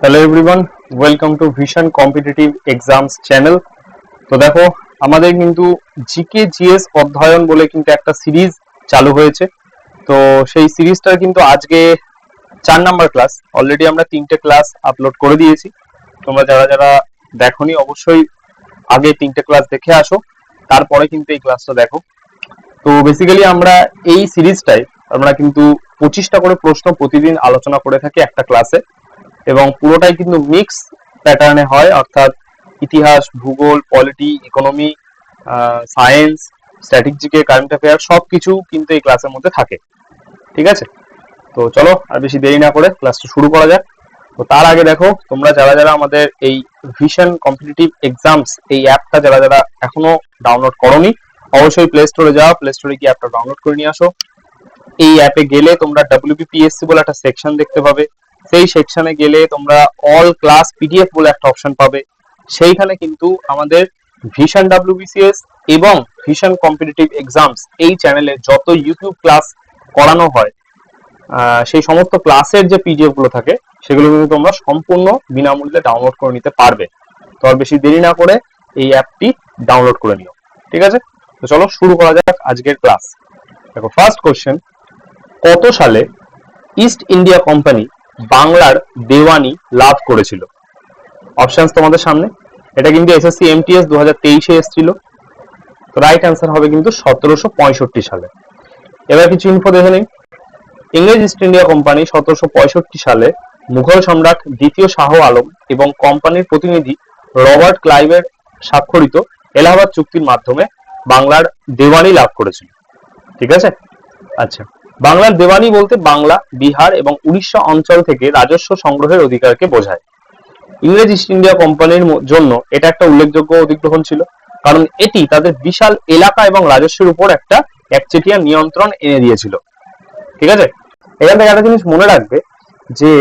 Hello everyone, welcome to vision competitive exams channel. তো দেখো, আমাদের কিন্তু জিকে জিএস অধ্যয়ন বলে কিন্তু একটা সিরিজ চালু হয়েছে। তো সেই সিরিজটার কিন্তু আজকে 4 নাম্বার ক্লাস। অলরেডি আমরা 3টে ক্লাস আপলোড করে দিয়েছি। তোমরা যারা যারা দেখোনি অবশ্যই আগে 3টে ক্লাস দেখে আসো, তারপরে কিন্তু এই ক্লাসটা দেখো। তো বেসিক্যালি আমরা এই সিরিজটায় আমরা কিন্তু 25টা করে প্রশ্ন প্রতিদিন আলোচনা করে থাকি একটা ক্লাসে, এবং পুরোটাই কিন্তু মিক্স প্যাটার্নে হয়, অর্থাৎ ইতিহাস, ভূগোল, পলিটি, ইকোনমি, সায়েন্স, স্ট্র্যাটেজিকে, কারেন্ট অ্যাফেয়ার সবকিছু কিন্তু এই ক্লাসের মধ্যে থাকে। ঠিক আছে, তো চলো আর বেশি দেরি না করে ক্লাসটা শুরু করা যাক। তো তার আগে দেখো, তোমরা যারা যারা আমাদের এই ভিশন কম্পিটিটিভ এক্সামস এই অ্যাপটা যারা যারা এখনো ডাউনলোড করোনি, অবশ্যই প্লে স্টোরে যাও, প্লে স্টোরে গিয়ে অ্যাপটা ডাউনলোড করে নিয়ে আসো। এই অ্যাপে গেলে তোমরা WBPSC বলে একটা সেকশন দেখতে পাবে। সেই সেকশনে গেলে তোমরা অল ক্লাস পিডিএফ বলে একটা অপশন পাবে। সেইখানে কিন্তু আমাদের ভিশন WBCS এবং ভিশন কম্পিটিটিভ এক্সামস এই চ্যানেলে যত ইউটিউব ক্লাস করানো হয়, সেই সমস্ত ক্লাসের যে পিডিএফ গুলো থাকে সেগুলো কিন্তু তোমরা সম্পূর্ণ বিনামূল্যে ডাউনলোড করে নিতে পারবে। তো আর বেশি দেরি না করে এই অ্যাপটি ডাউনলোড করে নিও। ঠিক আছে, তো চলো শুরু করা যাক আজকের ক্লাস। দেখো, ফার্স্ট কোশ্চেন, কত সালে ইস্ট ইন্ডিয়া কোম্পানি বাংলার দেওয়ানি লাভ করেছিল? অপশনস তোমাদের সামনে। এটা কিন্তু এসএসসি এমটিএস 2023-এ এসেছিল। তো রাইট অ্যান্সার হবে কিন্তু 1765 সালে। এবার কিছু ইনফো দেখে নিই। ইংরেজ ইস্ট ইন্ডিয়া কোম্পানি 1765 সালে মুঘল সম্রাট দ্বিতীয় শাহ আলম এবং কোম্পানির প্রতিনিধি রবার্ট ক্লাইভের স্বাক্ষরিত এলাহাবাদ চুক্তির মাধ্যমে বাংলার দেওয়ানি লাভ করেছিল। ঠিক আছে, আচ্ছা, বাংলার দেওয়ানি বলতে বাংলা, বিহার এবং উড়িষ্যা অঞ্চল থেকে রাজস্ব সংগ্রহের অধিকারকে বোঝায়। ইংরেজ ইস্ট ইন্ডিয়া কোম্পানির জন্য এটা একটা উল্লেখযোগ্য অধিগ্রহণ ছিল, কারণ এটি তাদের বিশাল এলাকা এবং রাজস্বের উপর একটা একচেটিয়া নিয়ন্ত্রণ এনে দিয়েছিল। ঠিক আছে, এখান থেকে একটা জিনিস মনে রাখবে যে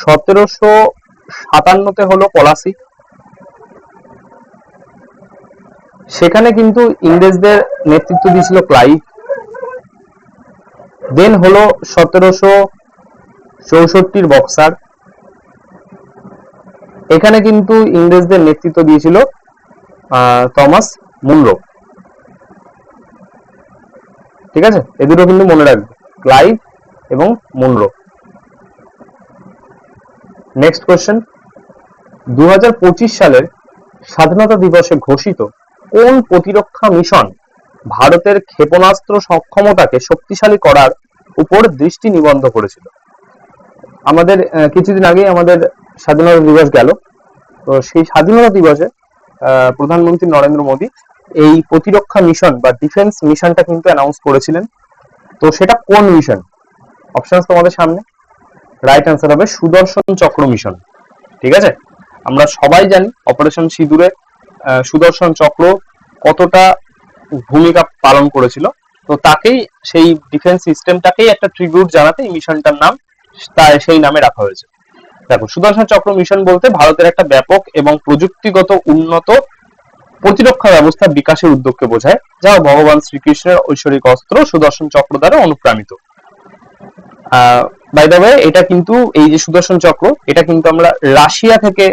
1757-তে হলো পলাশি, সেখানে কিন্তু ইংরেজদের নেতৃত্ব দিয়েছিল ক্লাইভ। দেন হলো 1764 বক্সার, এখানে কিন্তু ইংরেজদের নেতৃত্ব দিয়েছিল থমাস মুনরো। ঠিক আছে, এ দুটো কিন্তু মনে রাখবে, ক্লাইভ এবং মুনরো। নেক্সট কোশ্চেন, 2025 সালের স্বাধীনতা দিবসে ঘোষিত কোন প্রতিরক্ষা মিশন ভারতের ক্ষেপণাস্ত্র সক্ষমতাকে শক্তিশালী করার উপর দৃষ্টি নিবদ্ধ করেছিল? আমাদের কিছুদিন আগেই আমাদের স্বাধীনতা দিবস গেল। তো সেই স্বাধীনতা দিবসে প্রধানমন্ত্রী নরেন্দ্র মোদী এই প্রতিরক্ষা মিশন বা ডিফেন্স মিশনটা কিন্তু অ্যানাউন্স করেছিলেন। তো সেটা কোন মিশন? অপশন তোমাদের সামনে। রাইট অ্যান্সার হবে সুদর্শন চক্র মিশন। ঠিক আছে, আমরা সবাই জানি অপারেশন সিঁদুরে সুদর্শন চক্র কতটা ভূমিকা পালন করেছিল। তো তাকেই, সেই ডিফেন্স সিস্টেমটাকেই একটা ট্রিবিউট জানাতে এই মিশনটার নাম সেই নামে রাখা হয়েছে। দেখো, সুদর্শন চক্র মিশন বলতে ভারতের একটা ব্যাপক এবং প্রযুক্তিগত উন্নত প্রতিরক্ষা ব্যবস্থা বিকাশের উদ্যোগকে বোঝায়, যা ভগবান শ্রীকৃষ্ণের ঐশ্বরিক অস্ত্র সুদর্শন চক্র দ্বারা অনুপ্রাণিত। বাই দ্য ওয়ে, এটা কিন্তু এই যে সুদর্শন চক্র, এটা কিন্তু আমরা রাশিয়া থেকে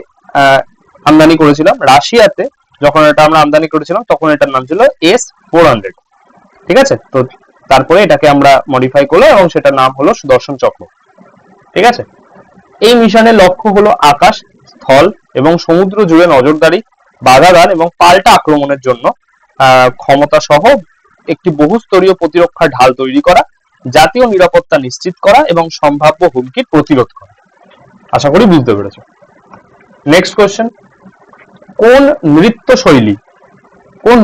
আমদানি করেছিলাম। রাশিয়াতে যখন এটা আমরা আমদানি করেছিলাম তখন এটার নাম ছিল S-400। ঠিক আছে, তো তারপরে এটাকে আমরা মডিফাই করলাম এবং সেটার নাম হলো সুদর্শন চক্র। ঠিক আছে, এই মিশনের লক্ষ্য হলো আকাশ, স্থল এবং সমুদ্র জুড়ে নজরদারি, বাধাদান এবং পাল্টা আক্রমণের জন্য ক্ষমতা সহ একটি বহুস্তরীয় প্রতিরক্ষা ঢাল তৈরি করা, জাতীয় নিরাপত্তা নিশ্চিত করা এবং সম্ভাব্য হুমকির প্রতিরোধ করা। আশা করি বুঝতে পেরেছো। নেক্সট কোয়েশ্চেন, কোন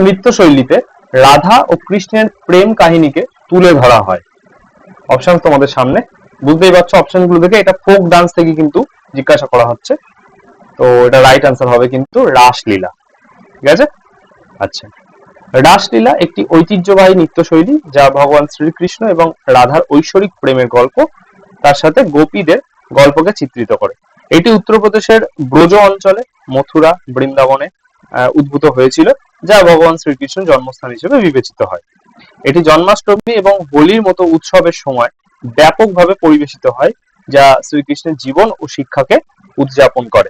নৃত্যশৈলীতে রাধা ও কৃষ্ণের প্রেম কাহিনীকে তুলে ধরা হয়? অপশন তোমাদের সামনে। বুঝতেই পারছো অপশনগুলো দেখে, এটা ফোক ডান্স থেকে কিন্তু জিজ্ঞাসা করা হচ্ছে। তো এটা রাইট অ্যান্সার হবে কিন্তু রাসলীলা। ঠিক আছে, আচ্ছা, রাসলীলা একটি ঐতিহ্যবাহী নৃত্যশৈলী যা ভগবান শ্রীকৃষ্ণ এবং রাধার ঐশ্বরিক প্রেমের গল্প, তার সাথে গোপীদের গল্পকে চিত্রিত করে। এটি উত্তরপ্রদেশের ব্রজ অঞ্চলে মথুরা, বৃন্দাবনে উদ্ভূত হয়েছিল, যা ভগবান শ্রীকৃষ্ণের জন্মস্থান হিসেবে বিবেচিত হয়। এটি জন্মাষ্টমী এবং হোলির মতো উৎসবের সময় ব্যাপকভাবে পরিবেশিত হয়, যা শ্রীকৃষ্ণের জীবন ও শিক্ষাকে উদযাপন করে।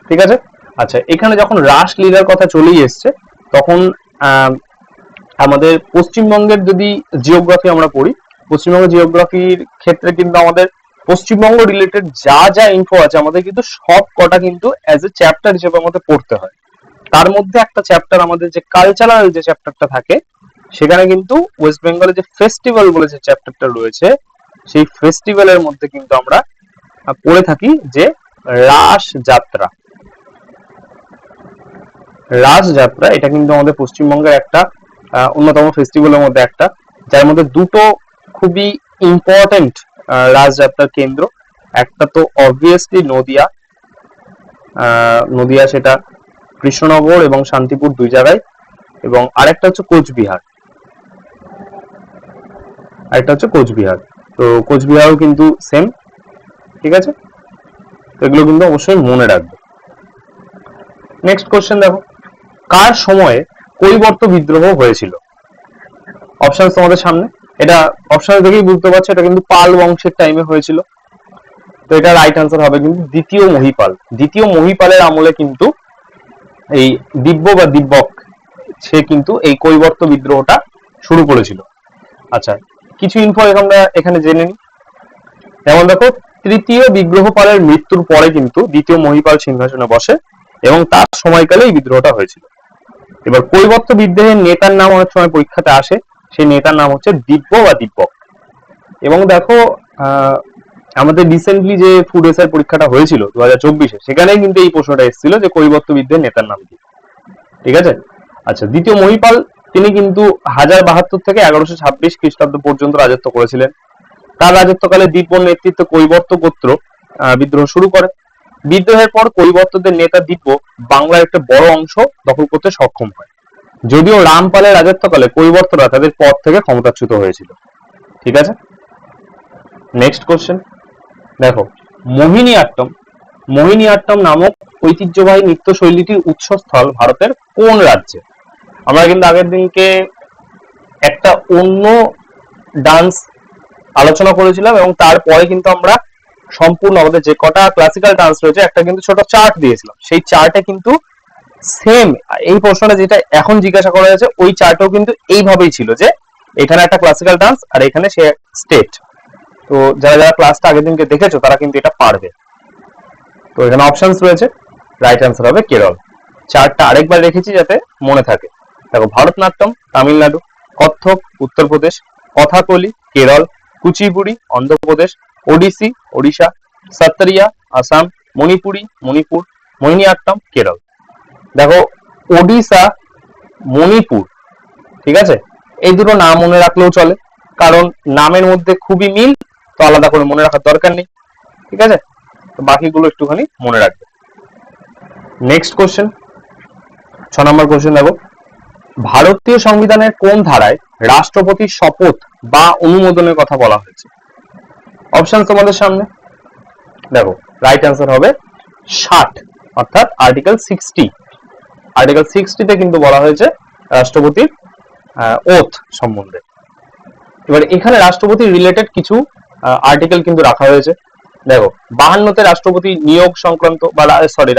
ঠিক আছে। আচ্ছা, এখানে যখন রাসলীলার কথা চলেই এসছে, তখন আমাদের পশ্চিমবঙ্গের যদি জিওগ্রাফি আমরা পড়ি, পশ্চিমবঙ্গ জিওগ্রাফির ক্ষেত্রে কিন্তু আমাদের পশ্চিমবঙ্গ রিলেটেড যা যা ইনফো আছে আমাদের কিন্তু সব কটা কিন্তু অ্যাজ এ চ্যাপ্টার হিসেবে আমাদের পড়তে হয়। তার মধ্যে একটা চ্যাপ্টার আমাদের যে কালচারাল যে চ্যাপ্টারটা থাকে, সেখানে কিন্তু ওয়েস্ট বেঙ্গলের যে ফেস্টিভ্যাল বলে যে চ্যাপ্টারটা রয়েছে, সেই ফেস্টিভ্যালের মধ্যে কিন্তু আমরা পড়ে থাকি যে রাস যাত্রা। রাস যাত্রা এটা কিন্তু আমাদের পশ্চিমবঙ্গের একটা অন্যতম ফেস্টিভ্যালের মধ্যে একটা, যার মধ্যে দুটো খুবই ইম্পর্টেন্ট রাসযাত্রার কেন্দ্র। একটা তো অবভিয়াসলি নদিয়া, নদিয়া সেটা কৃষ্ণনগর এবং শান্তিপুর দুই জায়গায়, এবং আরেকটা হচ্ছে কোচবিহার, তো কোচবিহারও কিন্তু সেম। ঠিক আছে, তো এগুলো কিন্তু অবশ্যই মনে রাখবে। নেক্সট কোশ্চেন দেখো, কার সময়ে কৈবর্ত বিদ্রোহ হয়েছিল? অপশন তোমাদের সামনে, এটা অপশন দেখেই বুঝতে পারছো এটা কিন্তু পাল বংশের টাইমে হয়েছিল। তো এটা রাইট আনসার হবে কিন্তু দ্বিতীয় মহিপাল। দ্বিতীয় মহিপালের আমলে কিন্তু এই দিব্য বা দিব্যক সে কিন্তু এই কৈবর্ত বিদ্রোহটা শুরু করেছিল। আচ্ছা, কিছু ইনফো আমরা এখানে জেনে নিই। যেমন দেখো, তৃতীয় বিগ্রহপালের মৃত্যুর পরে কিন্তু দ্বিতীয় মহিপাল সিংহাসনে বসে এবং তার সময়কালে এই বিদ্রোহটা হয়েছিল। এবার কৈবর্ত বিদ্রোহের নেতার নাম অনেক সময় পরীক্ষাতে আসে, সেই নেতার নাম হচ্ছে দিব্য বা দিব্যক। এবং দেখো, আমাদের রিসেন্টলি যে ফুড এসআই পরীক্ষাটা হয়েছিল 2024-এ, সেখানেই কিন্তু এই প্রশ্নটা এসেছিল যে কৈবর্ত বিদ্রোহের নেতার নাম কি। ঠিক আছে। আচ্ছা, দ্বিতীয় মহিপাল তিনি কিন্তু 1072 থেকে 1126 খ্রিস্টাব্দ পর্যন্ত রাজত্ব করেছিলেন। তার রাজত্বকালে দিব্যর নেতৃত্বে কৈবর্ত গোত্র বিদ্রোহ শুরু করে। বিদ্রোহের পর কৈবর্তদের নেতা দিব্য বাংলার একটা বড় অংশ দখল করতে সক্ষম হয়, যদিও রামপালের রাজত্বকালে কৈবর্তরা তাদের পদ থেকে ক্ষমতাচ্যুত হয়েছিল। ঠিক আছে। নেক্সট কোশ্চেন দেখো, মোহিনীআট্টম নামক ঐতিহ্যবাহী নৃত্যশৈলীটির উৎসস্থল ভারতের কোন রাজ্যে? আমরা কিন্তু আগের দিনকে একটা অন্য ডান্স আলোচনা করেছিলাম এবং তারপরে কিন্তু আমরা সম্পূর্ণ আমাদের যে কটা ক্লাসিক্যাল ডান্স রয়েছে একটা কিন্তু ছোট চার্ট দিয়েছিলাম। সেই চার্টে কিন্তু সেম এই প্রশ্নটা যেটা এখন জিজ্ঞাসা করা হয়েছে ওই চার্টেও কিন্তু এইভাবেই ছিল যে এখানে একটা ক্লাসিক্যাল ডান্স আর এখানে সে স্টেট। তো যারা যারা ক্লাসটা আগের দিনকে দেখেছো তারা কিন্তু এটা পারবে। তো এখানে অপশনস রয়েছে, রাইট অ্যান্সার হবে কেরল। চারটা আরেকবার রেখেছি যাতে মনে থাকে। দেখো, ভারতনাট্যম তামিলনাড়ু, কত্থক উত্তরপ্রদেশ, কথাকলি কেরল, কুচিপুড়ি অন্ধ্রপ্রদেশ, ওডিসি ওড়িশা, সত্তরিয়া আসাম, মণিপুরি মণিপুর, মোহিনীআট্টম কেরল। দেখো, ওডিশা, মণিপুর, ঠিক আছে, এই দুটো নাম মনে রাখলেও চলে, কারণ নামের মধ্যে খুবই মিল, তো আলাদা করে মনে রাখার দরকার নেই। ঠিক আছে, তো বাকিগুলো একটুখানি মনে রাখবে। নেক্সট কোশ্চেন, 6 নম্বর কোশ্চেন দেখো, ভারতীয় সংবিধানের কোন ধারায় রাষ্ট্রপতির শপথ বা অনুমোদনের কথা বলা হয়েছে? অপশন তোমাদের সামনে, দেখো রাইট অ্যান্সার হবে 60, অর্থাৎ আর্টিকেল 60। আর্টিকেল 60-তে কিন্তু বলা হয়েছে রাষ্ট্রপতির ওথ সম্বন্ধে। এবার এখানে রাষ্ট্রপতি রিলেটেড কিছু আর্টিকেল কিন্তু রাখা হয়েছে। দেখো, 52-তে রাষ্ট্রপতি নিয়োগ সংক্রান্ত বা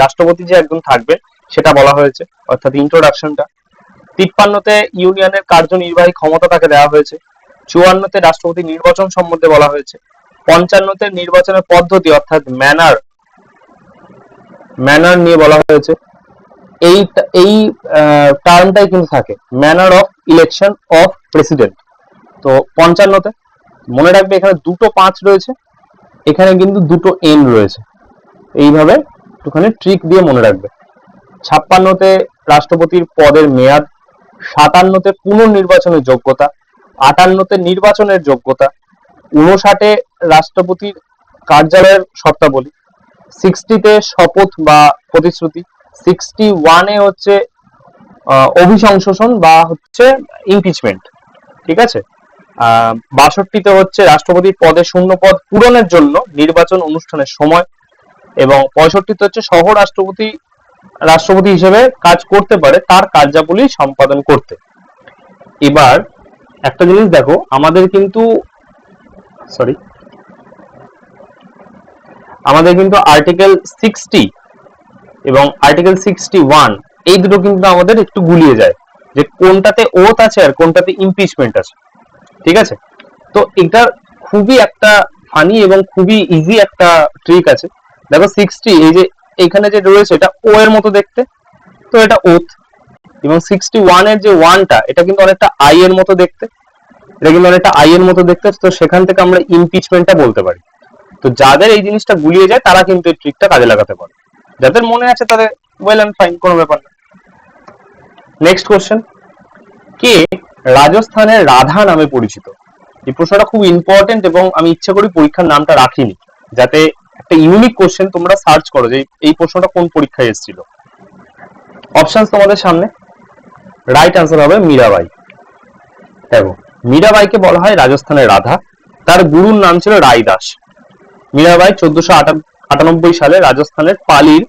রাষ্ট্রপতি যে একজন থাকবে সেটা বলা হয়েছে, অর্থাৎ ইন্ট্রোডাকশনটা। 53-তে ইউনিয়নের কার্যনির্বাহী ক্ষমতা তাকে দেওয়া হয়েছে। 54-তে রাষ্ট্রপতি নির্বাচন সম্বন্ধে বলা হয়েছে। 55-তে নির্বাচনের পদ্ধতি অর্থাৎ ম্যানার নিয়ে বলা হয়েছে। এই টার্মটাই কিন্তু থাকে, manner of election of president. তো 55-তে মনে রাখবে এখানে দুটো 5 রয়েছে, এখানে কিন্তু দুটো এন রয়েছে, এইভাবে একটুখানি ট্রিক দিয়ে মনে রাখবে। 56-তে রাষ্ট্রপতির পদের মেয়াদ। 57-তে পুনর্নির্বাচনের যোগ্যতা। 58-তে নির্বাচনের যোগ্যতা। 59-এ রাষ্ট্রপতির কার্যালয়ের শর্তাবলী। 60-তে শপথ বা প্রতিশ্রুতি। 61-এ হচ্ছে অভিশংসন বা হচ্ছে ইমপিচমেন্ট। ঠিক আছে। 62-তে হচ্ছে রাষ্ট্রপতির পদে শূন্য পদ পূরণের জন্য নির্বাচন অনুষ্ঠানের সময়। এবং 65-তে হচ্ছে সহ রাষ্ট্রপতি হিসেবে কাজ করতে পারে তার কার্যাবলী সম্পাদন করতে। এবার একটা জিনিস দেখো, আমাদের কিন্তু আমাদের কিন্তু আর্টিকেল 60 এবং আর্টিকেল 61 এই দুটো কিন্তু আমাদের একটু গুলিয়ে যায়, যে কোনটাতে ওথ আছে আর কোনটাতে ইমপিচমেন্ট আছে। ঠিক আছে, তো এটা খুবই একটা ফানি এবং খুবই ইজি একটা ট্রিক আছে। দেখো 60, এই যে এখানে যে রয়েছে এটা ও এর মতো দেখতে, তো এটা ওথ। এবং 61 এর যে ওয়ানটা, এটা কিন্তু অনেকটা আই এর মতো দেখতে, এটা কিন্তু অনেকটা আই এর মতো দেখতে, তো সেখান থেকে আমরা ইমপিচমেন্টটা বলতে পারি। তো যাদের এই জিনিসটা গুলিয়ে যায় তারা কিন্তু এই ট্রিকটা কাজে লাগাতে পারে, যাদের মনে আছে তাদের ওয়েল এন্ড ফাইন, কোনো ব্যাপার না। নেক্সট কোশ্চেন, কে রাজস্থানের রাধা নামে পরিচিত? এই প্রশ্নটা খুব ইম্পর্টেন্ট এবং আমি ইচ্ছা করি পরীক্ষার নামটা রাখিনি, যাতে একটা ইউনিক কোশ্চেন তোমরা সার্চ করো যে এই প্রশ্নটা কোন পরীক্ষায় এসেছিল। অপশনস তোমাদের সামনে, রাইট আনসার হবে মীরাবাই। দেখো, মীরাবাইকে বলা হয় রাজস্থানের রাধা, তার গুরুর নাম ছিল রায়দাস। মীরাবাই 1498 সালে রাজস্থানের পালির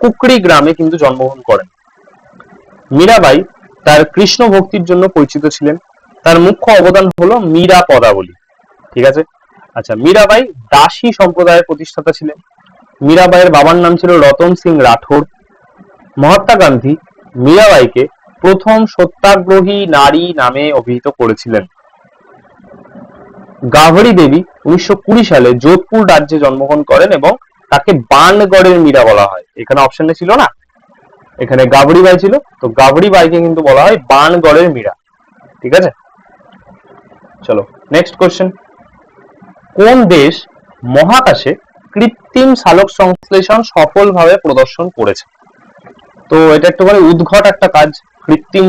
কুকড়ি গ্রামে কিন্তু জন্মগ্রহণ করেন। মীরাবাই তার কৃষ্ণ ভক্তির জন্য পরিচিত ছিলেন, তার মুখ্য অবদান হলো মীরা পদাবলী। ঠিক আছে, আচ্ছা, মীরাবাই দাসী সম্প্রদায়ের প্রতিষ্ঠাতা ছিলেন। মীরাবাইয়ের বাবার নাম ছিল রতন সিং রাঠোর। মহাত্মা গান্ধী মীরাবাইকে প্রথম সত্যাগ্রহী নারী নামে অভিহিত করেছিলেন। গাভরি দেবী 1920 সালে যোধপুর রাজ্যে জন্মগ্রহণ করেন এবং তাকে বানগড়ের মীরা বলা হয়। এখানে অপশনে ছিল না, এখানে গাভরি বাই ছিল, তো গাভরি বাইকে কিন্তু বলা হয় বানগড়ের মীরা। ঠিক আছে, চলো নেক্সট কোশ্চেন, কোন দেশ মহাকাশে কৃত্রিম সালোক সংশ্লেষণ সফলভাবে প্রদর্শন করেছে? তো এটা একটুখানি উদ্ঘট একটা কাজ, কৃত্রিম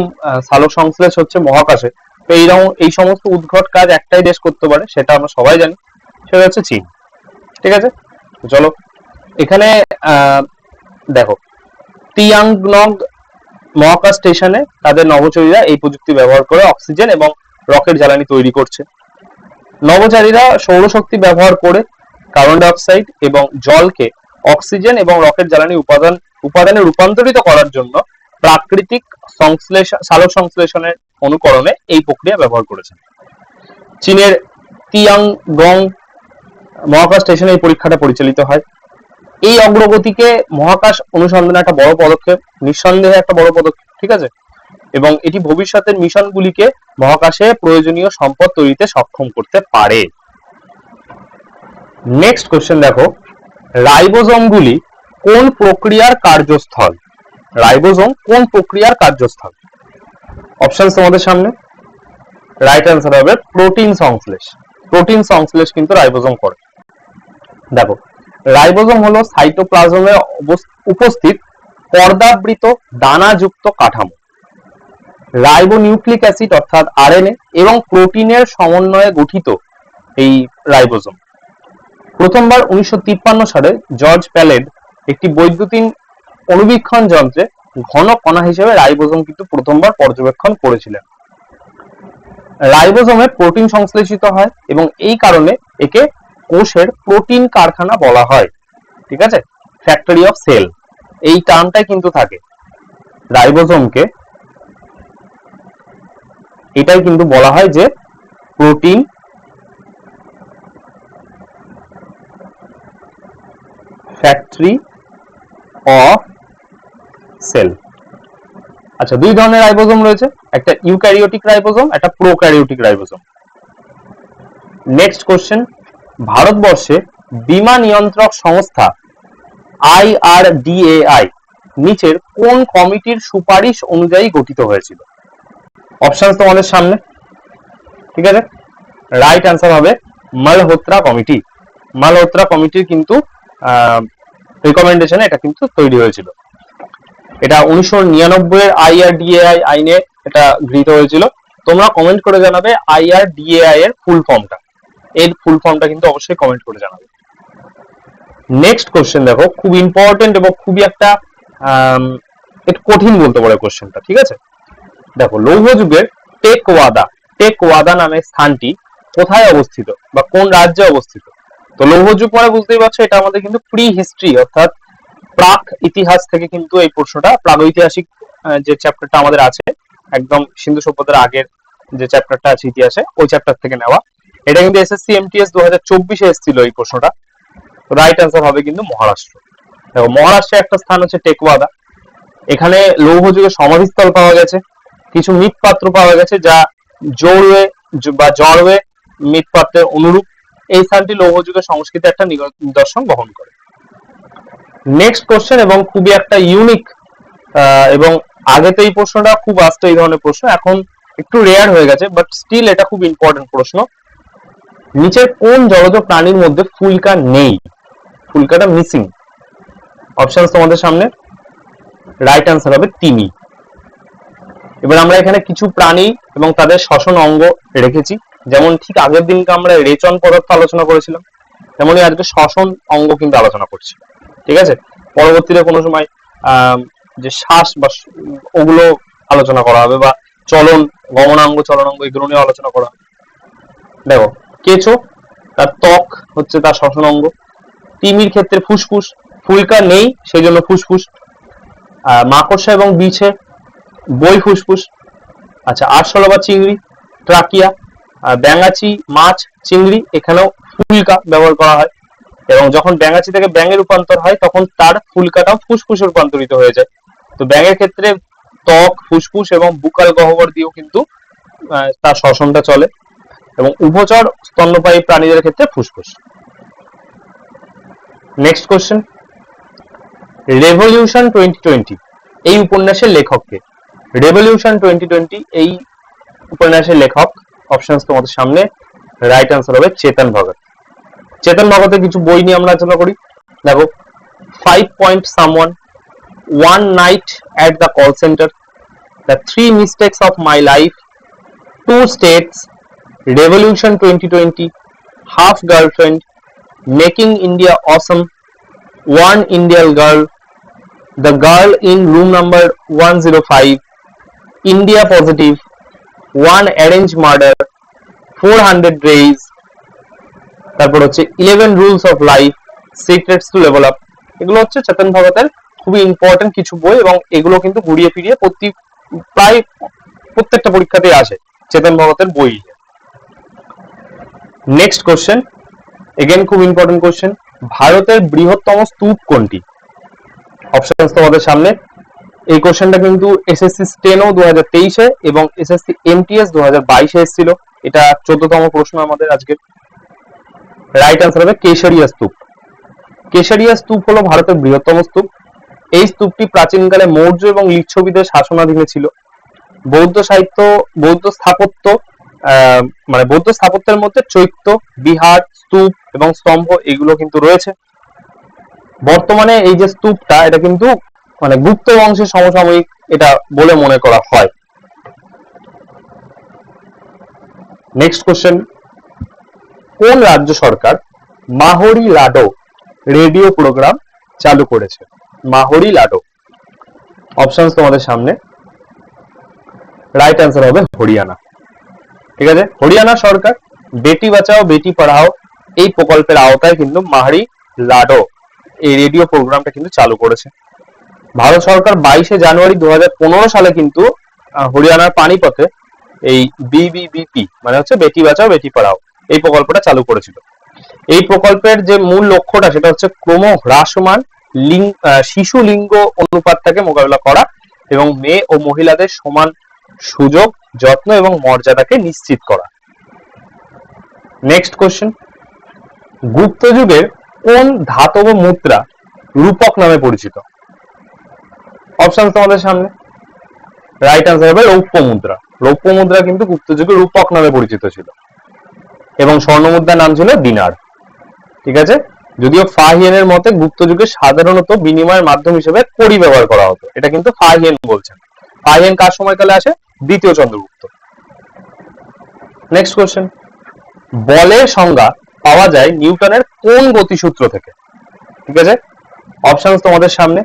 সালোক সংশ্লেষ হচ্ছে মহাকাশে। তো এই সমস্ত উদ্ঘট কাজ একটাই দেশ করতে পারে, সেটা আমরা সবাই জানি, সেটা হচ্ছে চীন। ঠিক আছে, চলো এখানে দেখো, তিয়াংনগ মহাকাশ স্টেশনে তাদের নভোচারীরা এই প্রযুক্তি ব্যবহার করে অক্সিজেন এবং রকেট জ্বালানি তৈরি করছে। নভোচারীরা সৌরশক্তি ব্যবহার করে কার্বন ডাই অক্সাইড এবং জলকে অক্সিজেন এবং রকেট জ্বালানি উপাদানে রূপান্তরিত করার জন্য প্রাকৃতিক সালোক সংশ্লেষণের অনুকরণে এই প্রক্রিয়া ব্যবহার করেছেন। চীনের তিয়াংগং মহাকাশ স্টেশনে এই পরীক্ষাটা পরিচালিত হয়। এই অগ্রগতিকে মহাকাশ অনুসন্ধানে একটা বড় পদক্ষেপ, নিঃসন্দেহে একটা বড় পদক্ষেপ। ঠিক আছে, এবং এটি ভবিষ্যতের মিশনগুলিকে মহাকাশে প্রয়োজনীয় সম্পদ তৈরিতে সক্ষম করতে পারে। নেক্সট কোশ্চেন দেখো, রাইবোজোমগুলি কোন প্রক্রিয়ার কার্যস্থল? রাইবোজোম কোন প্রক্রিয়ার কার্যস্থল? অপশন তোমাদের সামনে, রাইট অ্যান্সার হবে প্রোটিন সংশ্লেষ। প্রোটিন সংশ্লেষ কিন্তু রাইবোজোম করে। দেখো, রাইবোজোম হলো সাইটোপ্লাজমে উপস্থিত পর্দাবৃত দানাযুক্ত কাঠামো। রাইবোনিউক্লিক অ্যাসিড অর্থাৎ আরএনএ এবং প্রোটিনের সমন্বয়ে গঠিত এই রাইবোজোম। প্রথমবার 1953 সালে জর্জ প্যালেড একটি বৈদ্যুতিন অণুবীক্ষণ যন্ত্রে ঘন কণা হিসেবে রাইবোজোম কিন্তু প্রথমবার পর্যবেক্ষণ করেছিলেন। রাইবোজোমে প্রোটিন সংশ্লেষিত হয় এবং এই কারণে একে কোষের প্রোটিন কারখানা বলা হয়। ঠিক আছে, ফ্যাক্টরি অফ সেল এই টার্মটাই কিন্তু থাকে। রাইবোজোমকে এটাই কিন্তু বলা হয় যে প্রোটিন ফ্যাক্টরি অফ সেল। আচ্ছা, দুই ধরনের রাইবোজোম রয়েছে, একটা ইউক্যারিওটিক রাইবোজোম, একটা প্রোক্যারিওটিক রাইবোজোম। নেক্সট কোশ্চেন, ভারতবর্ষে বীমা নিয়ন্ত্রক সংস্থা IRDAI নিচের কোন কমিটির সুপারিশ অনুযায়ী গঠিত হয়েছিল? অপশন তোমাদের সামনে। ঠিক আছে, রাইট অ্যান্সার হবে মালহোত্রা কমিটি। মালহোত্রা কমিটির কিন্তু রিকমেন্ডেশনে এটা কিন্তু তৈরি হয়েছিল। এটা 1999 এর IRDAI আইনে এটা গৃহীত হয়েছিল। তোমরা কমেন্ট করে জানাবে IRDAI এর ফুল ফর্মটা, এর ফুল ফর্মটা কিন্তু অবশ্যই কমেন্ট করে জানাবে। নেক্সট কোশ্চেন দেখো, খুব ইম্পর্টেন্ট এবং খুবই একটা একটু কঠিন বলতে পারে কোশ্চেনটা। ঠিক আছে, দেখো, লৌহ যুগের টেকওয়াদা নামে স্থানটি কোথায় অবস্থিত বা কোন রাজ্যে অবস্থিত? তো লৌহ যুগ মানে বুঝতেই পারছো, এটা আমাদের কিন্তু প্রি হিস্ট্রি অর্থাৎ প্রাক ইতিহাস থেকে কিন্তু এই প্রশ্নটা, প্রাগৈতিহাসিক যে চ্যাপ্টারটা আমাদের আছে, একদম সিন্ধু সভ্যতার আগের যে চ্যাপ্টারটা আছে ইতিহাসে, ওই চ্যাপ্টার থেকে নেওয়া। এটা কিন্তু SSC MTS 2024 এসেছিল এই প্রশ্নটা। তো রাইট অ্যান্সার হবে কিন্তু মহারাষ্ট্র। দেখো মহারাষ্ট্রের একটা স্থান হচ্ছে টেকওয়াদা, এখানে লৌহ যুগের সমাধিস্থল পাওয়া গেছে, কিছু মৃৎপাত্র পাওয়া গেছে যা জোরওয়ে বা জড়ওয়ে মৃৎপাত্রের অনুরূপ। এই স্থানটি লৌহ যুগের সংস্কৃতি একটা নিদর্শন বহন করে। নেক্সট কোশ্চেন, এবং খুবই একটা ইউনিক, এবং আগে তো এই প্রশ্নটা খুব আসতো, এই ধরনের প্রশ্ন এখন একটু রেয়ার হয়ে গেছে, বাট স্টিল এটা খুব ইম্পর্টেন্ট প্রশ্ন। নিচের কোন জলজ প্রাণীর মধ্যে ফুলকা নেই? ফুলকাটা মিসিং। অপশন তোমাদের সামনে, রাইট অ্যান্সার হবে তিমি। এবার আমরা এখানে কিছু প্রাণী এবং তাদের শ্বসন অঙ্গ রেখেছি, যেমন ঠিক আগের দিনকে আমরা রেচন পদার্থ আলোচনা করেছিলাম, তেমনই আজকে শ্বসন অঙ্গ কিন্তু আলোচনা করছি। ঠিক আছে, পরবর্তীতে কোনো সময় যে শ্বাস বা ওগুলো আলোচনা করা হবে, বা চলন, গমনাঙ্গ, চলনাঙ্গ, এগুলো নিয়ে আলোচনা করা হবে। দেখো কেঁচো, তার ত্বক হচ্ছে তার শ্বসন অঙ্গ। তিমির ক্ষেত্রে ফুসফুস, ফুলকা নেই সেই জন্য ফুসফুস। মাকড়সা এবং বিছে বই ফুসফুস। আচ্ছা, আরশোলা বা চিংড়ি, ট্রাকিয়া। ব্যাঙাচি, মাছ, চিংড়ি, এখানেও ফুলকা ব্যবহার করা হয়, এবং যখন ব্যাঙাচি থেকে ব্যাঙে রূপান্তর হয় তখন তার ফুলকাটাও ফুসফুসে রূপান্তরিত হয়ে যায়। তো ব্যাঙের ক্ষেত্রে ত্বক, ফুসফুস এবং বুকাল গহ্বর দিয়েও কিন্তু তার শ্বসনটা চলে, এবং উভচর স্তন্যপায়ী প্রাণীদের ক্ষেত্রে ফুসফুস। নেক্সট কোশ্চেন, রেভলিউশন 2020 এই উপন্যাসের লেখককে? রেভলিউশন 2020 এই উপন্যাসের লেখক, অপশন তোমাদের সামনে, রাইট অ্যান্সার হবে চেতন ভগত। চেতন ভগতের কিছু বই নিয়ে আমরা আলোচনা করি। দেখো, 5 point someone, one night at the call centre, the 3 mistakes of my life, 2 states, revolution 2020, half girlfriend, making India Assam, one Indian girl, the girl in room number 105, India positive, one arrange murder, 400 days, তারপর হচ্ছে 11 rules of life, secrets two level up. এগুলো হচ্ছে চেতন ভগতের খুবই important কিছু বই, এবং এগুলো কিন্তু ঘুরিয়ে ফিরিয়ে প্রায় প্রত্যেকটা পরীক্ষাতেই আসে চেতন ভগতের বই। নেক্সট কোশ্চেন, এগেন খুব ইম্পর্টেন্ট কোশ্চেন, ভারতের বৃহত্তম স্তূপ কোনটি? অপশন তোমাদের সামনে। এই কোশ্চেনটা কিন্তু এসএসসি স্টেনো 2023-এ এবং এসএসসি এমটিএস 2022-এ এসেছিল। এটা 14তম প্রশ্ন আমাদের আজকে। রাইট অ্যান্সার হবে কেশরিয়া স্তূপ। কেশরিয়া স্তূপ হলো ভারতের বৃহত্তম স্তূপ। এই স্তূপটি প্রাচীনকালে মৌর্য এবং লিচ্ছবিদের শাসনাধীনে ছিল। বৌদ্ধ সাহিত্য, বৌদ্ধ স্থাপত্য, মানে বৌদ্ধ স্থাপত্যের মধ্যে চৈত্য, বিহার, স্তূপ এবং স্তম্ভ এগুলো কিন্তু রয়েছে। বর্তমানে এই যে স্তূপটা, এটা কিন্তু মানে গুপ্ত বংশের সমসাময়িক এটা বলে মনে করা হয়। নেক্সট কোশ্চেন, কোন রাজ্য সরকার মাহোরি লাডো রেডিও প্রোগ্রাম চালু করেছে? মাহোরি লাডো। অপশন তোমাদের সামনে, রাইট অ্যান্সার হবে হরিয়ানা। ঠিক আছে, হরিয়ানা সরকার বেটি বাঁচাও বেটি পড়াও এই প্রকল্পের আওতায় কিন্তু মাহোরি লাডো এই রেডিও প্রোগ্রামটা কিন্তু চালু করেছে। ভারত সরকার 22শে জানুয়ারি 2015 সালে কিন্তু হরিয়ানার পানিপথে এই বিবিবিপি মানে হচ্ছে বেটি বাঁচাও বেটি পড়াও এই প্রকল্পটা চালু করেছিল। এই প্রকল্পের যে মূল লক্ষ্যটা সেটা হচ্ছে ক্রম হ্রাসমান শিশু লিঙ্গ অনুপাতটাকে মোকাবিলা করা এবং মেয়ে ও মহিলাদের সমান সুযোগ, যত্ন এবং মর্যাদাকে নিশ্চিত করা। নেক্সট কোশ্চেন, গুপ্ত যুগের কোন ধাতব মুদ্রা রূপক নামে পরিচিত? অপশন তোমাদের সামনে, রাইট অ্যান্সার হবে রৌপ্য মুদ্রা। রৌপ্য মুদ্রা কিন্তু গুপ্ত যুগে রূপক নামে পরিচিত ছিল, এবং স্বর্ণ মুদ্রার নাম ছিল দিনার। ঠিক আছে, যদিও ফাহিয়েনের মতে গুপ্ত যুগে সাধারণত বিনিময়ের মাধ্যম হিসেবে কড়ি ব্যবহার করা হতো, এটা কিন্তু ফাহিয়েন বলছেন। ফাহিয়েন কার সময়কালে আসে? দ্বিতীয় চন্দ্রগুপ্ত। নেক্সট কোশ্চেন, বলের সংজ্ঞা পাওয়া যায় নিউটনের কোন গতিসূত্র থেকে? ঠিক আছে, অপশন তোমাদের সামনে,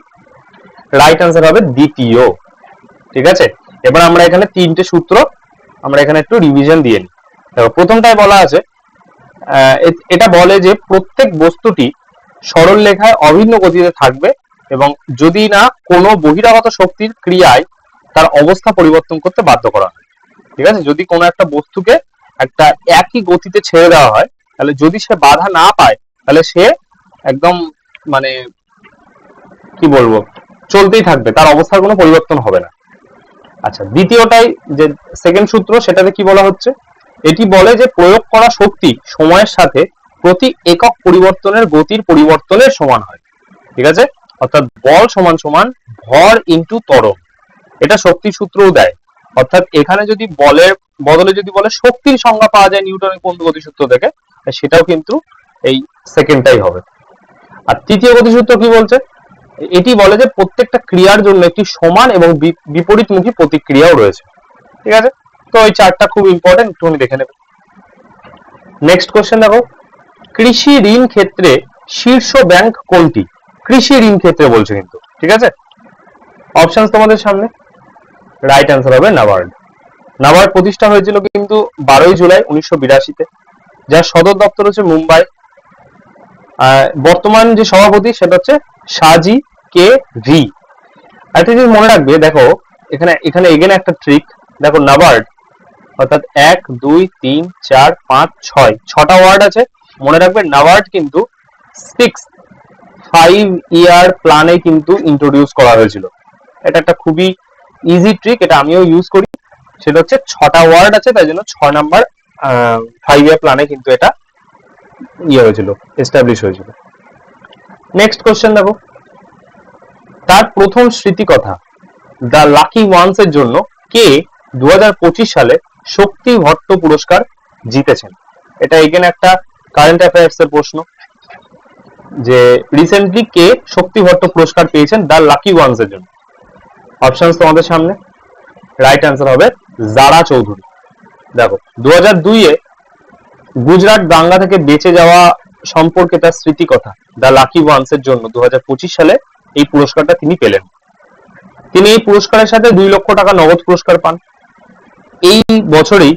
রাইট অ্যান্সার হবে দ্বিতীয়। ঠিক আছে, এবার আমরা এখানে 3টে সূত্র আমরা এখানে একটু রিভিশন দিয়ে নিই। দেখো, প্রথমটায় বলা আছে, এটা বলে যে প্রত্যেক বস্তুটি সরল রেখায় অভিন্ন গতিতে থাকবে, এবং যদি না কোনো বহিরাগত শক্তির ক্রিয়ায় তার অবস্থা পরিবর্তন করতে বাধ্য করা হয়। ঠিক আছে, যদি কোনো একটা বস্তুকে একটা একই গতিতে ছেড়ে দেওয়া হয়, তাহলে যদি সে বাধা না পায় তাহলে সে একদম মানে কি বলবো, চলতেই থাকবে, তার অবস্থার কোনো পরিবর্তন হবে না। আচ্ছা, দ্বিতীয়টাই যে সেকেন্ড সূত্র, সেটাতে কি বলা হচ্ছে, এটি বলে যে প্রয়োগ করা শক্তি সময়ের সাথে প্রতি একক পরিবর্তনের গতির পরিবর্তনের সমান হয়। ঠিক আছে, অর্থাৎ বল সমান সমান ভর ইনটু ত্বরণ, এটা শক্তির সূত্রও দেয়। অর্থাৎ এখানে যদি বলের বদলে যদি বলে শক্তির সংজ্ঞা পাওয়া যায় নিউটনের কোন গতিসূত্র থেকে, সেটাও কিন্তু এই সেকেন্ডটাই হবে। আর তৃতীয় গতিসূত্র কি বলছে, এটি বলে যে প্রত্যেকটা ক্রিয়ার জন্য একটি সমান এবং বিপরীতমুখী প্রতিক্রিয়াও রয়েছে। ঠিক আছে, তো এই চারটা খুব ইম্পর্টেন্ট, একটু দেখে নেবে। নেক্সট কোশ্চেন দেখো, কৃষি ঋণ ক্ষেত্রে শীর্ষ ব্যাংক কোনটি? কৃষি ঋণ ক্ষেত্রে বলছে কিন্তু, ঠিক আছে। অপশন তোমাদের সামনে, রাইট অ্যান্সার হবে নাবার্ড। নাবার্ড প্রতিষ্ঠা হয়েছিল কিন্তু 12ই জুলাই 1982-তে, যার সদর দপ্তর হচ্ছে মুম্বাই। বর্তমান যে সভাপতি সেটা হচ্ছে সাজি কে রি। একটা জিনিস মনে রাখবে, দেখো এখানে এখানে এগেন একটা ট্রিক, দেখো নাবার্ড অর্থাৎ 1 2 3 4 5 6 ছটা ওয়ার্ড আছে। মনে রাখবে নাবার্ড কিন্তু 5 ইয়ার প্ল্যানে কিন্তু ইন্ট্রোডিউস করা হয়েছিল। এটা একটা খুবই ইজি ট্রিক, এটা আমিও ইউজ করি। সেটা হচ্ছে ছটা ওয়ার্ড আছে, তাই জন্য 6 নাম্বার 5 ইয়ার প্ল্যানে কিন্তু এটা হয়েছিল, এস্টাবলিশ হয়েছিল। নেক্সট কোশ্চেন দেখো, তার প্রথম স্মৃতিকথা দ্য লাকি ওয়ান্স এর জন্য কে 2025 সালে শক্তি ভট্ট পুরস্কার জিতেছেন? এটা এগেন একটা কারেন্ট অ্যাফেয়ার্স এর প্রশ্ন, যে রিসেন্টলি কে শক্তি ভট্ট পুরস্কার পেয়েছেন দ্য লাকি ওয়ান্স এর জন্য। অপশন তোমাদের সামনে, রাইট অ্যান্সার হবে জারা চৌধুরী। দেখো 2002-এ গুজরাট দাঙ্গা থেকে বেঁচে যাওয়া সম্পর্কে তার স্মৃতিকথা দ্য লাকি ওয়ান্স এর জন্য 2025 সালে এই পুরস্কারটা তিনি পেলেন। তিনি এই পুরস্কারের সাথে 2 লক্ষ টাকা নগদ পুরস্কার পান। এই বছরেই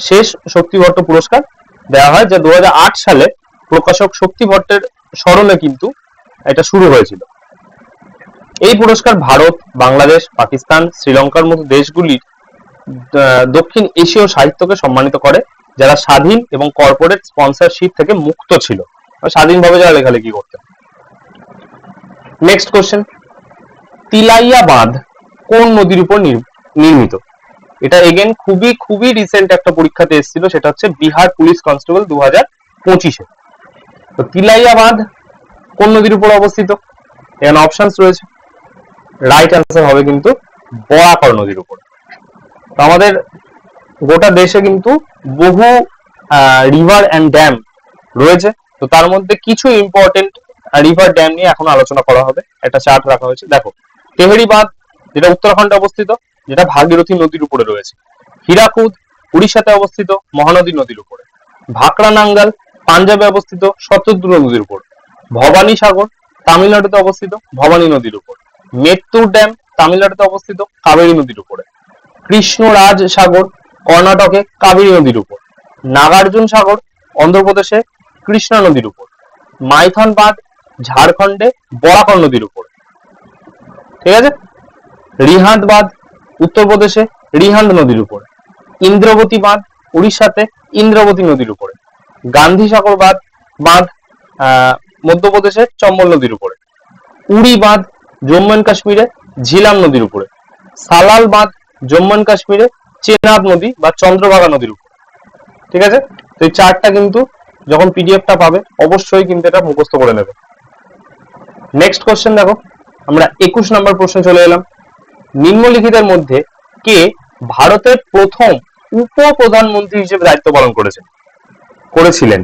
শেষ শক্তি ভট্ট পুরস্কার দেওয়া হয়, যা 2008 সালে প্রকাশক শক্তি ভট্টের স্মরণে কিন্তু এটা শুরু হয়েছিল। এই পুরস্কার ভারত, বাংলাদেশ, পাকিস্তান, শ্রীলঙ্কার মতো দেশগুলির দক্ষিণ এশীয় সাহিত্যকে সম্মানিত করে, যারা স্বাধীন এবং কর্পোরেট স্পন্সরশিপ থেকে মুক্ত ছিল, স্বাধীনভাবে যারা লেখালেখি করতেন। নেক্সট কোশ্চেন, তিলাইয়া বাঁধ কোন নদীর উপর নির্মিত? এটা এগেন খুবই খুবই রিসেন্ট একটা পরীক্ষাতে এসেছিল, সেটা হচ্ছে বিহার পুলিশ কনস্টেবল 2025-এ। তো তিলাইয়া বাঁধ কোন নদীর উপর অবস্থিত? এখানে অপশনস রয়েছে, রাইট অ্যান্সার হবে কিন্তু বরাকর নদীর উপর। তো আমাদের গোটা দেশে কিন্তু বহু রিভার অ্যান্ড ড্যাম রয়েছে, তো তার মধ্যে কিছু ইম্পর্টেন্ট রিভার ড্যাম নিয়ে এখন আলোচনা করা হবে। একটা চার্ট রাখা হয়েছে, দেখো তেহরি বাঁধ যেটা উত্তরাখণ্ডে অবস্থিত, যেটা ভাগীরথী নদীর উপরে রয়েছে। হীরাকুদ উড়িষ্যাতে অবস্থিত, মহানদী নদীর উপরে। ভাকরা নাঙ্গাল পাঞ্জাবে অবস্থিত, শতদ্রু নদীর উপর। ভবানী সাগর তামিলনাড়ুতে অবস্থিত, ভবানী নদীর উপর। মেত্তুর ড্যাম তামিলনাড়ুতে অবস্থিত, কাবেরী নদীর উপরে। কৃষ্ণরাজ সাগর কর্ণাটকে, কাবেরী নদীর উপর। নাগার্জুন সাগর অন্ধ্রপ্রদেশে, কৃষ্ণা নদীর উপর। মাইথন বাঁধ ঝাড়খণ্ডে, বরাকর নদীর উপর। ঠিক আছে, রিহান্দ বাঁধ উত্তরপ্রদেশে, রিহান্দ নদীর উপর। ইন্দ্রবতী বাঁধ উড়িষ্যাতে, ইন্দ্রবতী নদীর উপরে। গান্ধী সাগর বাঁধ মধ্যপ্রদেশের, চম্বল নদীর উপরে। উড়ি বাঁধ জম্মু এন্ড কাশ্মীরে, ঝিলাম নদীর উপরে। সালাল বাঁধ জম্মু এন্ড কাশ্মীরে, চেনাব নদী বা চন্দ্রভাগা নদীর উপর। ঠিক আছে, তো এই চারটা কিন্তু যখন পিডিএফটা পাবে অবশ্যই কিন্তু এটা মুখস্থ করে নেবে। নেক্সট কোশ্চেন দেখো, আমরা 21 নম্বর প্রশ্নে চলে এলাম। নিম্নলিখিতের মধ্যে কে ভারতের প্রথম উপপ্রধানমন্ত্রী হিসেবে দায়িত্ব পালন করেছিলেন?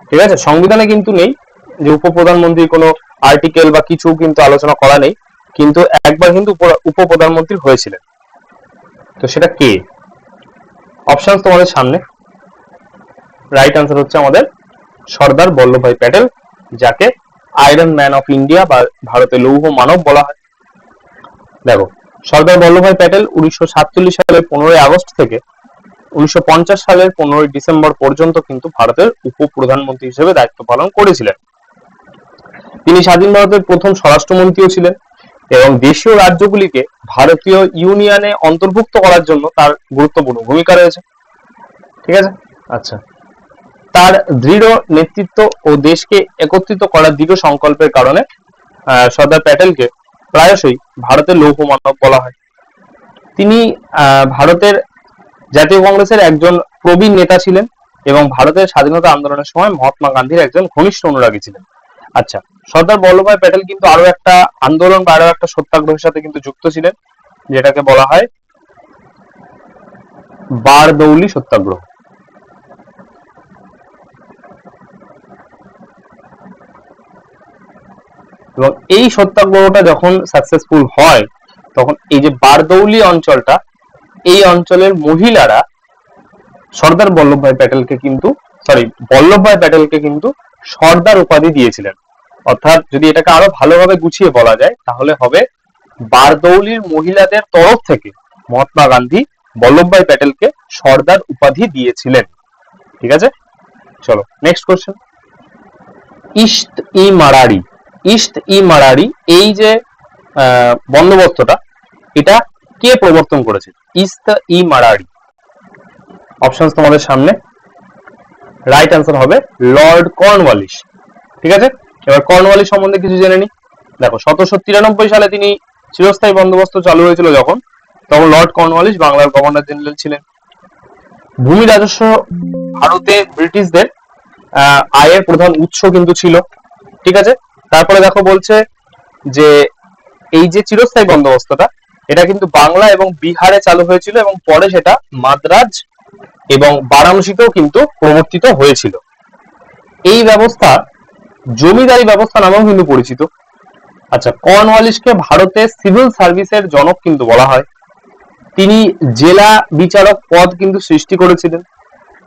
ঠিক আছে, সংবিধানে কিন্তু নেই যে উপপ্রধানমন্ত্রীর কোনো আর্টিকেল বা কিছু কিন্তু আলোচনা করা নেই, কিন্তু একবার কিন্তু উপপ্রধানমন্ত্রী হয়েছিলেন। তো সেটা কে? অপশন তোমাদের সামনে, রাইট আনসার হচ্ছে আমাদের সর্দার বল্লভভাই প্যাটেল, যাকে আয়রন ম্যান অফ ইন্ডিয়া বা ভারতের লৌহ মানব বলা হয়। দেখো সর্দার বল্লভভাই প্যাটেল 1947 সালের 15ই আগস্ট থেকে 1950 সালের 15ই ডিসেম্বর পর্যন্ত কিন্তু ভারতের উপপ্রধানমন্ত্রী হিসেবে দায়িত্ব পালন করেছিলেন। তিনি স্বাধীন ভারতের প্রথম স্বরাষ্ট্রমন্ত্রীও ছিলেন এবং দেশীয় রাজ্যগুলিকে ভারতীয় ইউনিয়নে অন্তর্ভুক্ত করার জন্য তার গুরুত্বপূর্ণ ভূমিকা রয়েছে। ঠিক আছে, আচ্ছা তার দৃঢ় নেতৃত্ব ও দেশকে একত্রিত করার দৃঢ় সংকল্পের কারণে সর্দার প্যাটেলকে প্রায়শই ভারতের লৌহ মানব বলা হয়। তিনি ভারতের জাতীয় কংগ্রেসের একজন প্রবীণ নেতা ছিলেন এবং ভারতের স্বাধীনতা আন্দোলনের সময় মহাত্মা গান্ধীর একজন ঘনিষ্ঠ অনুরাগী ছিলেন। আচ্ছা, সর্দার বল্লভভাই প্যাটেল কিন্তু আরো একটা আন্দোলন বা আরো একটা সত্যাগ্রহের সাথে কিন্তু যুক্ত ছিলেন, যেটাকে বলা হয় বারদৌলি সত্যাগ্রহ। এবং এই সত্যাগ্রহটা যখন সাকসেসফুল হয় তখন এই যে বারদৌলি অঞ্চলটা, এই অঞ্চলের মহিলারা সর্দার বল্লভভাই প্যাটেলকে কিন্তু বল্লভভাই প্যাটেলকে কিন্তু সর্দার উপাধি দিয়েছিলেন। অর্থাৎ যদি এটাকে আরো ভালোভাবে গুছিয়ে বলা যায় তাহলে হবে বারদৌলির মহিলাদের তরফ থেকে মহাত্মা গান্ধী বল্লভভাই প্যাটেলকে সর্দার উপাধি দিয়েছিলেন। ঠিক আছে, চলো নেক্সট কোশ্চেন। ইস্ট ই মারাড়ি, ইস্ট ই মারাড়ি এই যে বন্দোবস্তটা, এটা কে প্রবর্তন করেছে? ইস্ট ই মারাড়ি। অপশন তোমাদের সামনে, রাইট আনসার হবে লর্ড কর্নওয়ালিস। ঠিক আছে, এবার কর্নওয়ালিস সম্বন্ধে কিছু জেনে নি। দেখো 1793 সালে তিনি চিরস্থায়ী বন্দোবস্ত চালু হয়েছিল যখন, তখন লর্ড কর্নওয়ালিস বাংলার গভর্নর জেনারেল ছিলেন। ভূমি রাজস্ব ভারতে ব্রিটিশদের আয়ের প্রধান উৎস কিন্তু ছিল। ঠিক আছে, তারপরে দেখো বলছে যে এই যে চিরস্থায়ী বন্দোবস্তটা, এটা কিন্তু বাংলা এবং বিহারে চালু হয়েছিল এবং পরে সেটা মাদ্রাজ এবং বারাণসীতেও কিন্তু প্রবর্তিত হয়েছিল। এই ব্যবস্থা জমিদারি ব্যবস্থা নামেও কিন্তু পরিচিত। আচ্ছা, কর্নওয়ালিসকে ভারতের সিভিল সার্ভিসের জনক কিন্তু বলা হয়। তিনি জেলা বিচারক পদ কিন্তু সৃষ্টি করেছিলেন।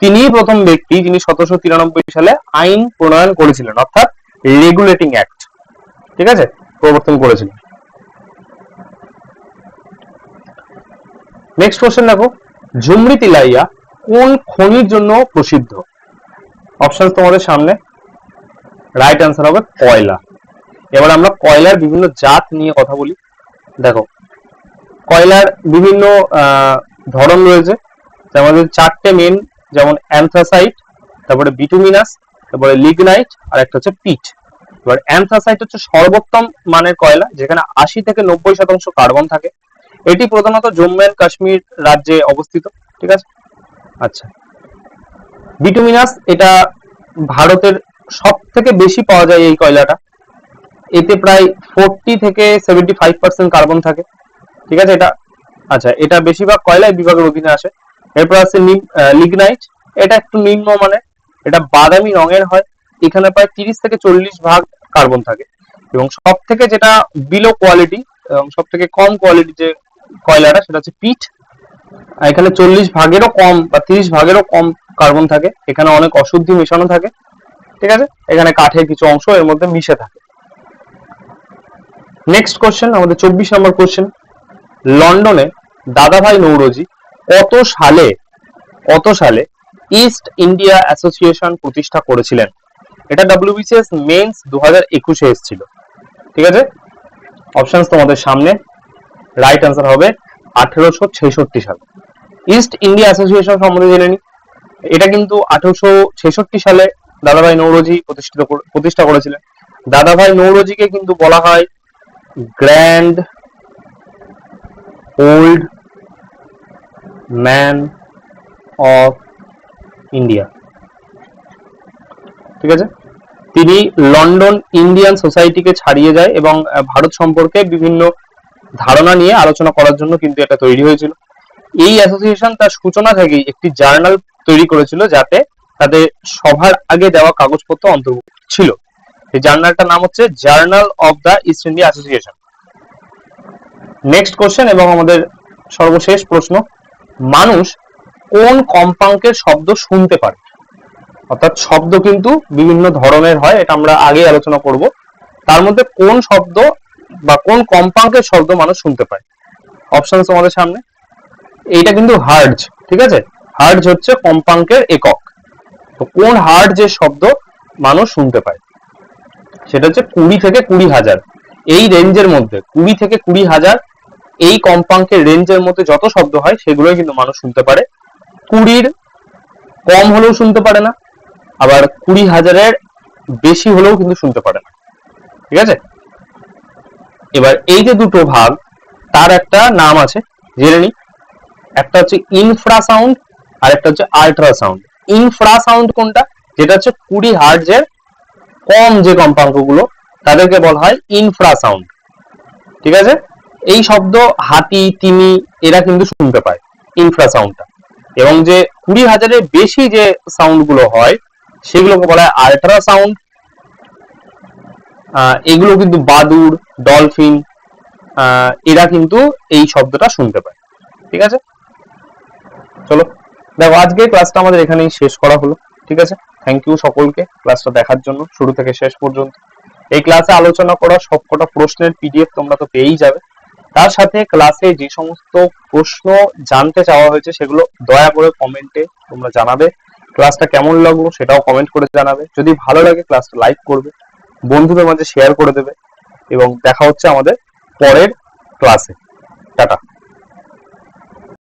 তিনি প্রথম ব্যক্তি যিনি 1793 সালে আইন প্রণয়ন করেছিলেন, অর্থাৎ রেগুলেটিং অ্যাক্ট, ঠিক আছে, প্রবর্তন করেছিলেন। নেক্সট কোশ্চেন দেখো, ঝুমরি তিলাইয়া কোন খনির জন্য প্রসিদ্ধ? অপশন তোমাদের সামনে, রাইট আনসার হবে কয়লা। এবার আমরা কয়লার বিভিন্ন জাত নিয়ে কথা বলি। দেখো, কয়লার বিভিন্ন ধরন রয়েছে, আমাদের চারটে মেন, যেমন অ্যান্থ্রাসাইট, তারপরে বিটুমিনাস, তারপরে লিগনাইট, আর একটা হচ্ছে পিট। এবার অ্যান্থ্রাসাইট হচ্ছে সর্বোত্তম মানের কয়লা, যেখানে 80 থেকে 90% কার্বন থাকে। এটি প্রধানত জম্মু এন্ড কাশ্মীর রাজ্যে অবস্থিত। ঠিক আছে, আচ্ছা। বিটুমিনাস, এটা ভারতের সব থেকে বেশি পাওয়া যায় এই কয়লাটা, এতে প্রায় 40 থেকে 75% কার্বন থাকে। ঠিক আছে, এটা আচ্ছা, এটা বেশিরভাগ কয়লা বিভাগের অধীনে আসে। এরপর আছে লিগনাইট, এটা একটু নিম্ন মানের, এটা বাদামি রঙের হয়, এখানে প্রায় 30 থেকে 40 ভাগ কার্বন থাকে। এবং সব থেকে যেটা বিলো কোয়ালিটি এবং সব থেকে কম কোয়ালিটি যে কয়লাটা, সেটা হচ্ছে পিট। এখানে 40 ভাগেরও কম বা 30 ভাগেরও কম কার্বন থাকে, এখানে অনেক অশুদ্ধি মেশানো থাকে। ঠিক আছে, এখানে কাঠের কিছু অংশ এর মধ্যে মিশে থাকে। নেক্সট কোশ্চেন, আমাদের 24 নম্বর কোশ্চেন। লন্ডনে দাদাভাই নৌরোজি কত সালে ইস্ট ইন্ডিয়া অ্যাসোসিয়েশন প্রতিষ্ঠা করেছিলেন? এটা WBCS মেন্স 2021 এসেছিল। ঠিক আছে, অপশন তোমাদের সামনে, রাইট আনসার হবে 1866 সালে। ইস্ট ইন্ডিয়া অ্যাসোসিয়েশন সম্বন্ধে জেনে নি। এটা কিন্তু 1866 সালে দাদাভাই নৌরোজি প্রতিষ্ঠা করেছিলেন। দাদাভাই নৌরোজিকে কিন্তু বলা হয় grand old man of India. ঠিক আছে, তিনি লন্ডন ইন্ডিয়ান সোসাইটিকে ছাড়িয়ে যায় এবং ভারত সম্পর্কে বিভিন্ন ধারণা নিয়ে আলোচনা করার জন্য কিন্তু এটা তৈরি হয়েছিল। এই অ্যাসোসিয়েশন তার সূচনা থেকেই একটি জার্নাল তৈরি করেছিল, যাতে তাদের সভার আগে দেওয়া কাগজপত্র অন্তর্ভুক্ত ছিল। এই জার্নালটার নাম হচ্ছে journal of the east India association. Next question এবং আমাদের সর্বশেষ প্রশ্ন, মানুষ কোন কম্পাঙ্কের শব্দ শুনতে পারে? অর্থাৎ শব্দ কিন্তু বিভিন্ন ধরনের হয়, এটা আমরা আগে আলোচনা করব। তার মধ্যে কোন শব্দ বা কোন কম্পাঙ্কের শব্দ মানুষ শুনতে পায়? অপশন তোমাদের সামনে, এইটা কিন্তু হার্জ। ঠিক আছে, হার্জ হচ্ছে কম্পাঙ্কের একক। তো কোন হার্জের শব্দ মানুষ শুনতে পায়? সেটা হচ্ছে 20 থেকে 20,000, এই রেঞ্জের মধ্যে 20 থেকে 20,000 এই কম্পাঙ্কের রেঞ্জের মধ্যে যত শব্দ হয় সেগুলোই কিন্তু মানুষ শুনতে পারে। 20-র কম হলেও শুনতে পারে না, আবার 20,000-এর বেশি হলেও কিন্তু শুনতে পারে না। ঠিক আছে, এবার এই যে দুটো ভাগ তার একটা নাম আছে, জেনে নি। একটা হচ্ছে ইনফ্রাসাউন্ড আর একটা হচ্ছে আল্ট্রাসাউন্ড। ইনফ্রাসাউন্ড কোনটা? যেটা হচ্ছে 20 হার্টজের কম যে কম্পাঙ্কগুলো তাদেরকে বলা হয় ইনফ্রাসাউন্ড। ঠিক আছে, এই শব্দ হাতি, তিমি এরা কিন্তু শুনতে পায় ইনফ্রাসাউন্ডটা। এবং যে 20,000-এর বেশি যে সাউন্ড গুলো হয় সেগুলোকে বলা হয় আল্ট্রাসাউন্ড। এগুলো কিন্তু বাদুড়, ডলফিন এরা কিন্তু এই শব্দটা শুনতে পায়। ঠিক আছে, চলো দেখো আজকে ক্লাসটা আমাদের এখানেই শেষ করা হলো। ঠিক আছে, থ্যাংক ইউ সকলকে ক্লাসটা দেখার জন্য শুরু থেকে শেষ পর্যন্ত। এই ক্লাসে আলোচনা করা সবকটা প্রশ্নের পিডিএফ তোমরা তো পেয়েই যাবে। তার সাথে ক্লাসে যে সমস্ত প্রশ্ন জানতে চাওয়া হয়েছে সেগুলো দয়া করে কমেন্টে তোমরা জানাবে। ক্লাসটা কেমন লাগলো সেটাও কমেন্ট করে জানাবে। যদি ভালো লাগে ক্লাসটা লাইক করবে, বন্ধুদের মাঝে শেয়ার করে দেবে এবং দেখা হচ্ছে আমাদের পরের ক্লাসে। টাটা।